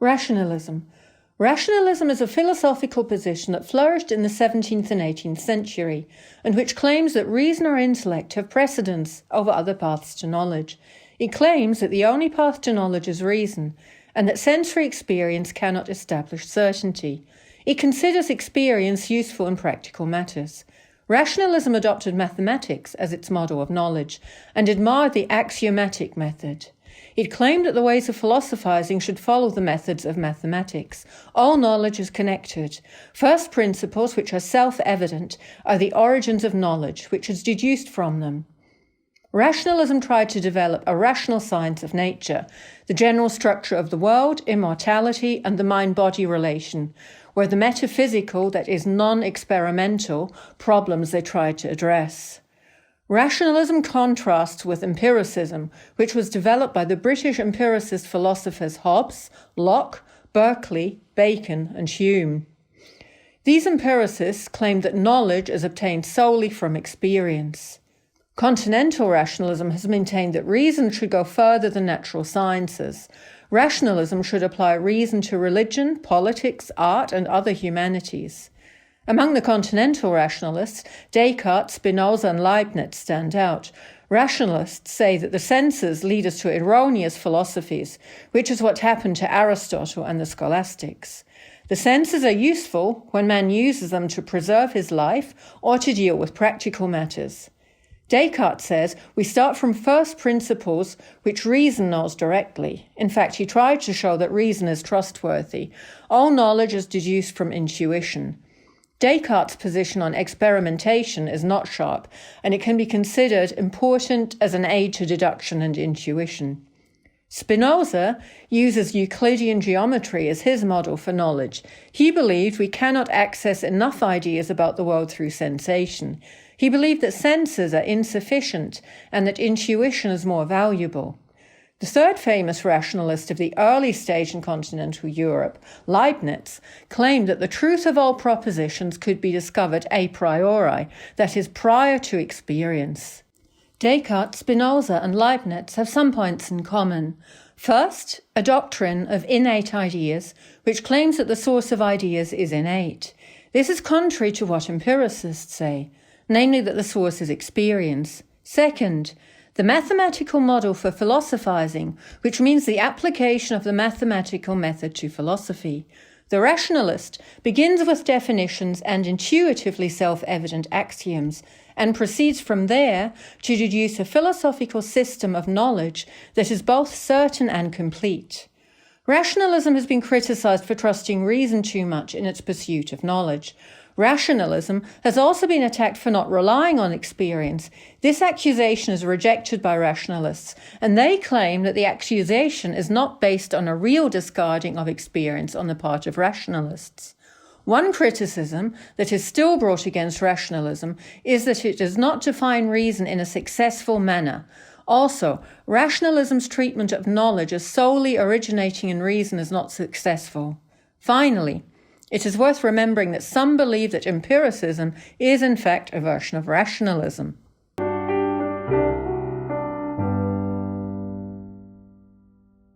Rationalism. Rationalism is a philosophical position that flourished in the 17th and 18th century, and which claims that reason or intellect have precedence over other paths to knowledge. It claims that the only path to knowledge is reason, and that sensory experience cannot establish certainty. It considers experience useful in practical matters. Rationalism adopted mathematics as its model of knowledge, and admired the axiomatic method. It claimed that the ways of philosophizing should follow the methods of mathematics. All knowledge is connected. First principles, which are self-evident, are the origins of knowledge, which is deduced from them. Rationalism tried to develop a rational science of nature, the general structure of the world, immortality, and the mind-body relation, were the metaphysical, that is non-experimental, problems they tried to address. Rationalism contrasts with empiricism, which was developed by the British empiricist philosophers Hobbes, Locke, Berkeley, Bacon, and Hume. These empiricists claimed that knowledge is obtained solely from experience. Continental rationalism has maintained that reason should go further than natural sciences. Rationalism should apply reason to religion, politics, art, and other humanities. Among the continental rationalists, Descartes, Spinoza, and Leibniz stand out. Rationalists say that the senses lead us to erroneous philosophies, which is what happened to Aristotle and the scholastics. The senses are useful when man uses them to preserve his life or to deal with practical matters. Descartes says we start from first principles which reason knows directly. In fact, he tried to show that reason is trustworthy. All knowledge is deduced from intuition. Descartes' position on experimentation is not sharp, and it can be considered important as an aid to deduction and intuition. Spinoza uses Euclidean geometry as his model for knowledge. He believed we cannot access enough ideas about the world through sensation. He believed that senses are insufficient and that intuition is more valuable. The third famous rationalist of the early stage in continental Europe, Leibniz, claimed that the truth of all propositions could be discovered a priori, that is, prior to experience. Descartes, Spinoza, and Leibniz have some points in common. First, a doctrine of innate ideas, which claims that the source of ideas is innate. This is contrary to what empiricists say, namely that the source is experience. Second, the mathematical model for philosophizing, which means the application of the mathematical method to philosophy. The rationalist begins with definitions and intuitively self-evident axioms, and proceeds from there to deduce a philosophical system of knowledge that is both certain and complete. Rationalism has been criticized for trusting reason too much in its pursuit of knowledge. Rationalism has also been attacked for not relying on experience. This accusation is rejected by rationalists, and they claim that the accusation is not based on a real discarding of experience on the part of rationalists. One criticism that is still brought against rationalism is that it does not define reason in a successful manner. Also, rationalism's treatment of knowledge as solely originating in reason is not successful. Finally, it is worth remembering that some believe that empiricism is in fact a version of rationalism.